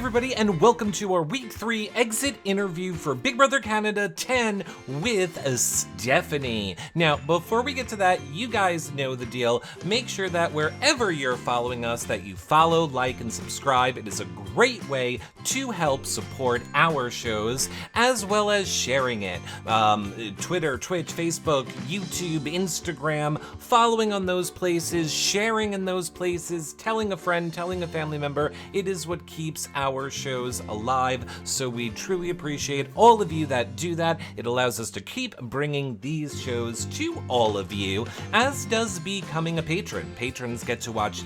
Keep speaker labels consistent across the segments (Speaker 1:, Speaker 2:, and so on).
Speaker 1: everybody, and welcome to our Week 3 exit interview for Big Brother Canada 10 with Stephanie. Now, before we get to that, you guys know the deal. Make sure that wherever you're following us, that you follow, like, and subscribe. It is a great way to help support our shows, as well as sharing it. Twitter, Twitch, Facebook, YouTube, Instagram, following on those places, sharing in those places, telling a friend, telling a family member. It is what keeps our shows alive, so we truly appreciate all of you that do that. It allows us to keep bringing these shows to all of you, as does becoming a patron. Patrons get to watch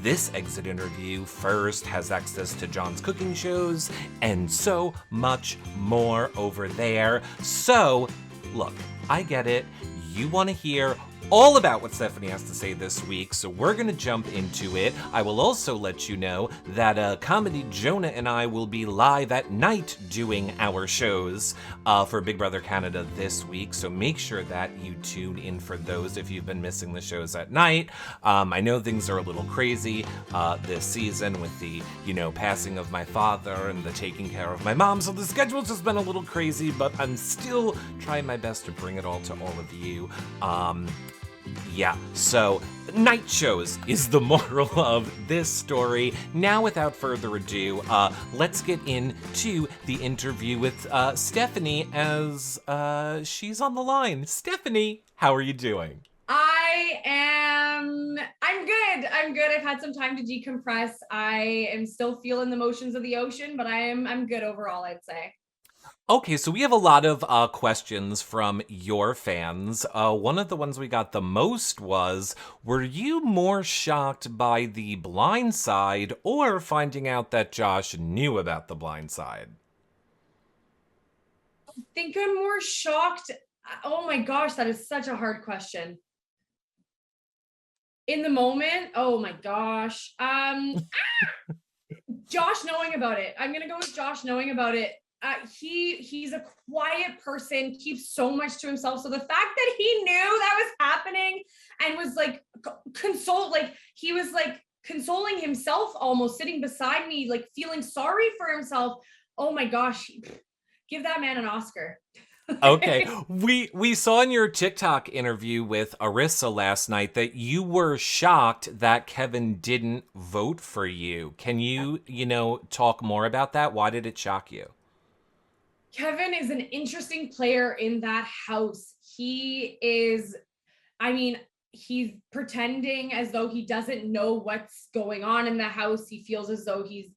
Speaker 1: this exit interview first, has access to John's cooking shows, and so much more over there. So, look, I get it. You want to hear all about what Stephanie has to say this week, so we're gonna jump into it. I will also let you know that Comedy Jonah and I will be live at night doing our shows for Big Brother Canada this week, so make sure that you tune in for those if you've been missing the shows at night. I know things are a little crazy this season with the, passing of my father and the taking care of my mom, so the schedule's just been a little crazy, but I'm still trying my best to bring it all to all of you. Yeah, so night shows is the moral of this story. Now, without further ado, let's get into the interview with Stephanie as she's on the line. Stephanie, how are you doing?
Speaker 2: I'm good. I've had some time to decompress. I am still feeling the motions of the ocean, but I'm good overall, I'd say.
Speaker 1: Okay, so we have a lot of questions from your fans. One of the ones we got the most was, were you more shocked by the blind side or finding out that Josh knew about the blind side?
Speaker 2: I think I'm more shocked. Oh my gosh, that is such a hard question. In the moment, oh my gosh. Josh knowing about it. I'm gonna go with Josh knowing about it. He's a quiet person, keeps so much to himself. So the fact that he knew that was happening and was like he was like consoling himself, almost sitting beside me, like feeling sorry for himself. Oh my gosh, give that man an Oscar.
Speaker 1: Okay, we saw in your TikTok interview with Arissa last night that you were shocked that Kevin didn't vote for you. Can you, talk more about that? Why did it shock you?
Speaker 2: Kevin is an interesting player in that house. He's pretending as though he doesn't know what's going on in the house. He feels as though he's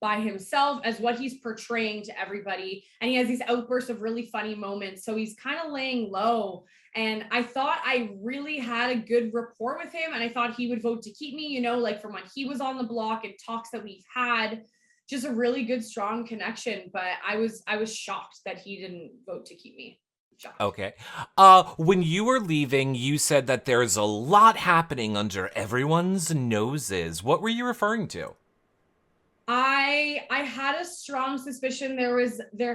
Speaker 2: by himself, as what he's portraying to everybody. And he has these outbursts of really funny moments. So he's kind of laying low. And I thought I really had a good rapport with him. And I thought he would vote to keep me, like from when he was on the block and talks that we've had, just a really good, strong connection. But I was shocked that he didn't vote to keep me. Shocked.
Speaker 1: Okay. When you were leaving, you said that there's a lot happening under everyone's noses. What were you referring to?
Speaker 2: I had a strong suspicion there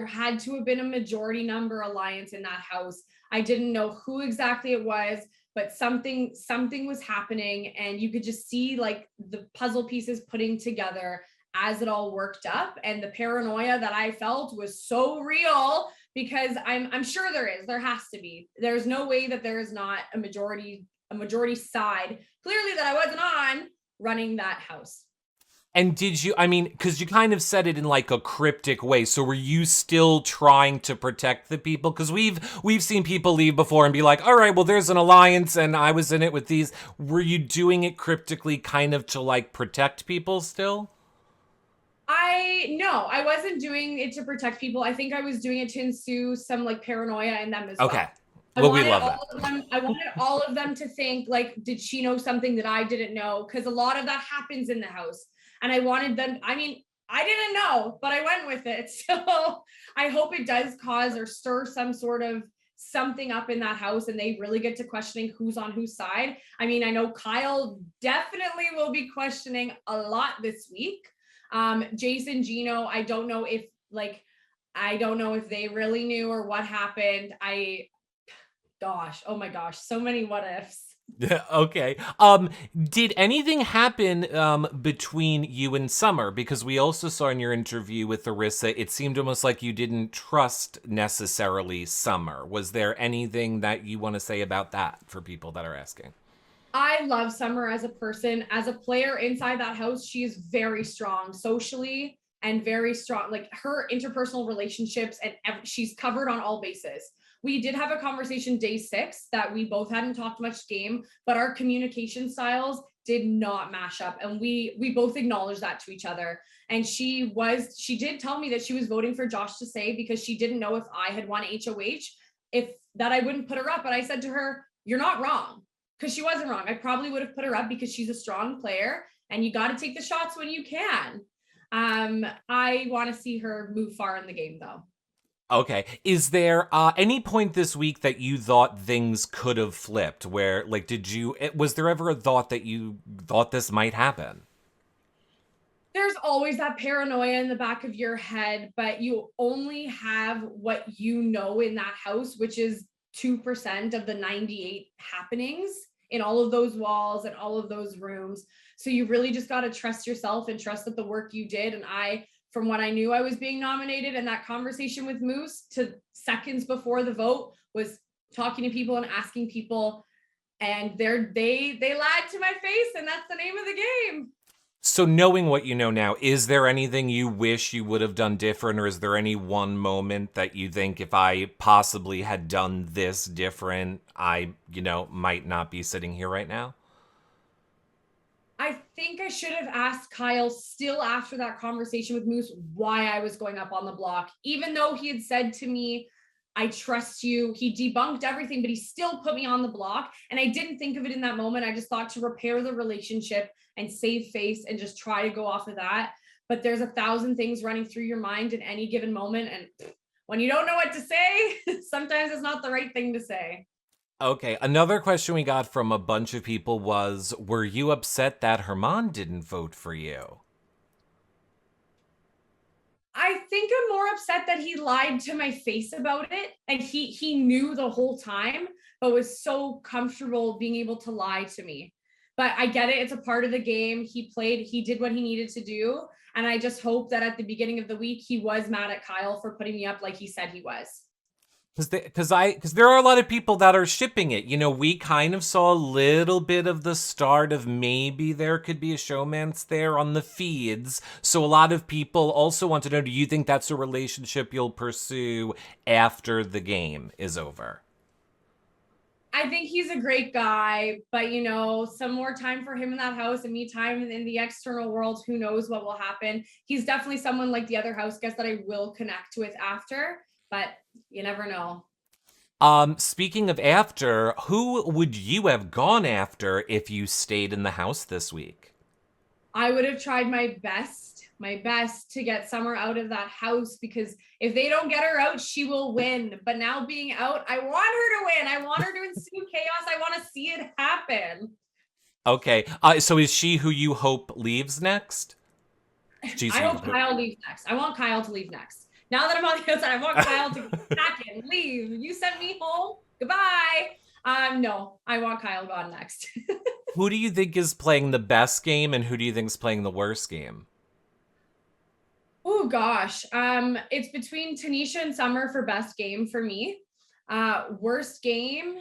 Speaker 2: had to have been a majority number alliance in that house. I didn't know who exactly it was, but something was happening, and you could just see like the puzzle pieces putting together as it all worked up. And the paranoia that I felt was so real, because I'm sure there has to be. There's no way that there is not a majority side, clearly, that I wasn't on running that house.
Speaker 1: And did you, because you kind of said it in like a cryptic way, so were you still trying to protect the people? Because we've seen people leave before and be like, all right, well, there's an alliance and I was in it with these. Were you doing it cryptically kind of to like protect people still?
Speaker 2: No, I wasn't doing it to protect people. I think I was doing it to ensue some like paranoia in them as well.
Speaker 1: Okay. Well, we love that.
Speaker 2: I wanted all of them to think like, did she know something that I didn't know? Because a lot of that happens in the house. And I wanted them, I didn't know, but I went with it. So I hope it does cause or stir some sort of something up in that house, and they really get to questioning who's on whose side. I know Kyle definitely will be questioning a lot this week. Jason, Gino, I don't know if they really knew or what happened. Oh my gosh, so many what ifs.
Speaker 1: Okay. Did anything happen between you and Summer? Because we also saw in your interview with Arissa, it seemed almost like you didn't trust necessarily Summer. Was there anything that you want to say about that for people that are asking?
Speaker 2: I love Summer as a person. As a player inside that house, she is very strong socially and very strong. Like her interpersonal relationships, and she's covered on all bases. We did have a conversation day 6 that we both hadn't talked much game, but our communication styles did not mash up, and we both acknowledged that to each other. And she did tell me that she was voting for Josh to say because she didn't know if I had won HOH, if that I wouldn't put her up. But I said to her, "You're not wrong." Because she wasn't wrong. I probably would have put her up because she's a strong player and you got to take the shots when you can. I want to see her move far in the game though.
Speaker 1: Okay. Is there any point this week that you thought things could have flipped? Where, like, was there ever a thought that you thought this might happen?
Speaker 2: There's always that paranoia in the back of your head, but you only have what you know in that house, which is 2% of the 98 happenings in all of those walls and all of those rooms. So you really just got to trust yourself and trust that the work you did. And from what I knew I was being nominated, and that conversation with Moose to seconds before the vote was talking to people and asking people, and they lied to my face, and that's the name of the game.
Speaker 1: So knowing what you know now, is there anything you wish you would have done different, or is there any one moment that you think if I possibly had done this different, I, might not be sitting here right now?
Speaker 2: I think I should have asked Kyle still after that conversation with Moose why I was going up on the block, even though he had said to me, "I trust you." He debunked everything, but he still put me on the block. And I didn't think of it in that moment. I just thought to repair the relationship and save face and just try to go off of that. But there's 1,000 things running through your mind in any given moment. And when you don't know what to say, sometimes it's not the right thing to say.
Speaker 1: Okay, another question we got from a bunch of people was, were you upset that Herman didn't vote for you?
Speaker 2: I think I'm more upset that he lied to my face about it, and he knew the whole time, but was so comfortable being able to lie to me. But I get it; it's a part of the game. He did what he needed to do, and I just hope that at the beginning of the week he was mad at Kyle for putting me up like he said he was.
Speaker 1: Because there are a lot of people that are shipping it. We kind of saw a little bit of the start of maybe there could be a showmance there on the feeds. So a lot of people also want to know, do you think that's a relationship you'll pursue after the game is over?
Speaker 2: I think he's a great guy, but some more time for him in that house and me time in the external world, who knows what will happen. He's definitely someone like the other house guests that I will connect with after, but you never know.
Speaker 1: Speaking of after, who would you have gone after if you stayed in the house this week?
Speaker 2: I would have tried my best to get Summer out of that house, because if they don't get her out, she will win. But now being out, I want her to win. I want her to ensue chaos. I want to see it happen.
Speaker 1: Okay, so is she who you hope leaves next? She's
Speaker 2: I
Speaker 1: who
Speaker 2: hope
Speaker 1: you
Speaker 2: Kyle leaves next. I want Kyle to leave next. Now that I'm on the outside, I want Kyle to back in, leave. You sent me home. Goodbye. No, I want Kyle gone next.
Speaker 1: Who do you think is playing the best game, and who do you think is playing the worst game?
Speaker 2: Oh gosh. It's between Tanisha and Summer for best game for me. Worst game.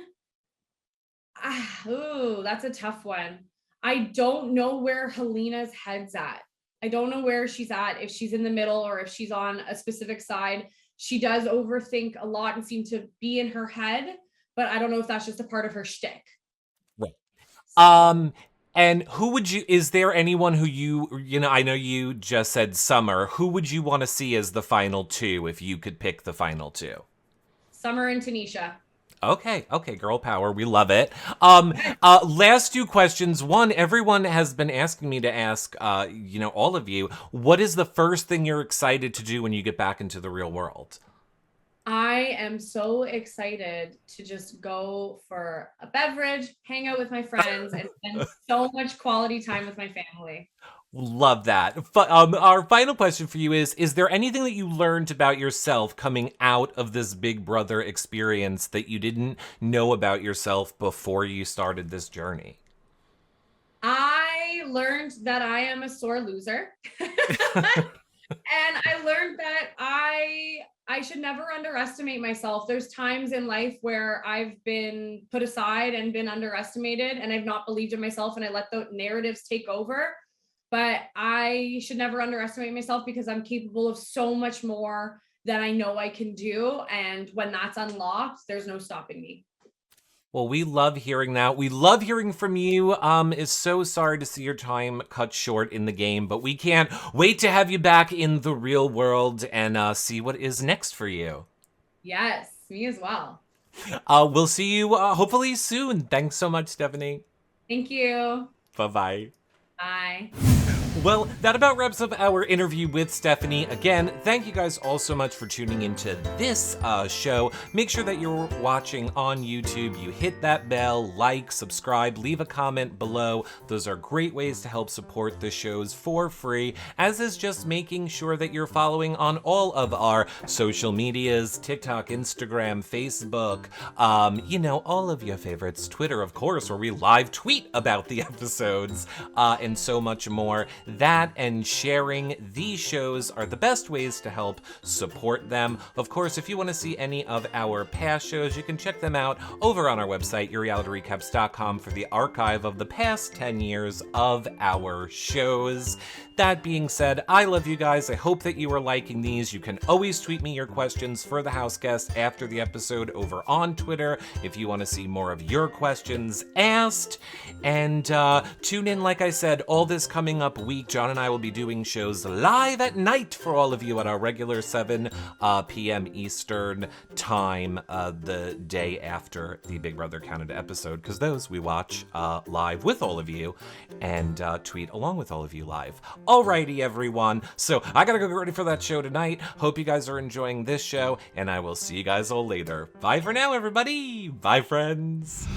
Speaker 2: That's a tough one. I don't know where Helena's head's at. I don't know where she's at, if she's in the middle or if she's on a specific side. She does overthink a lot and seem to be in her head, but I don't know if that's just a part of her shtick.
Speaker 1: Right.
Speaker 2: So,
Speaker 1: And is there anyone who I know you just said Summer, who would you want to see as the final two if you could pick the final two?
Speaker 2: Summer and Tanisha.
Speaker 1: Okay, girl power. We love it. Last two questions. One, everyone has been asking me to ask, all of you, what is the first thing you're excited to do when you get back into the real world?
Speaker 2: I am so excited to just go for a beverage, hang out with my friends, and spend so much quality time with my family.
Speaker 1: Love that. Our final question for you is there anything that you learned about yourself coming out of this Big Brother experience that you didn't know about yourself before you started this journey?
Speaker 2: I learned that I am a sore loser. And I learned that I should never underestimate myself. There's times in life where I've been put aside and been underestimated and I've not believed in myself and I let the narratives take over. But I should never underestimate myself because I'm capable of so much more than I know I can do. And when that's unlocked, there's no stopping me.
Speaker 1: Well, we love hearing that. We love hearing from you. Is so sorry to see your time cut short in the game, but we can't wait to have you back in the real world and see what is next for you.
Speaker 2: Yes, me as well.
Speaker 1: We'll see you hopefully soon. Thanks so much, Stephanie.
Speaker 2: Thank you.
Speaker 1: Bye-bye.
Speaker 2: Bye.
Speaker 1: Well, that about wraps up our interview with Stephanie. Again, thank you guys all so much for tuning into this show. Make sure that you're watching on YouTube. You hit that bell, like, subscribe, leave a comment below. Those are great ways to help support the shows for free, as is just making sure that you're following on all of our social medias, TikTok, Instagram, Facebook, all of your favorites, Twitter, of course, where we live tweet about the episodes, and so much more. That and sharing these shows are the best ways to help support them. Of course, if you want to see any of our past shows, you can check them out over on our website, yourrealityrecaps.com, for the archive of the past 10 years of our shows. That being said, I love you guys. I hope that you are liking these. You can always tweet me your questions for the house guest after the episode over on Twitter if you want to see more of your questions asked. And tune in, like I said, all this coming up week. John and I will be doing shows live at night for all of you at our regular 7 p.m. Eastern time the day after the Big Brother Canada episode, because those we watch live with all of you and tweet along with all of you live. Alrighty, everyone. So I gotta go get ready for that show tonight. Hope you guys are enjoying this show, and I will see you guys all later. Bye for now, everybody. Bye, friends.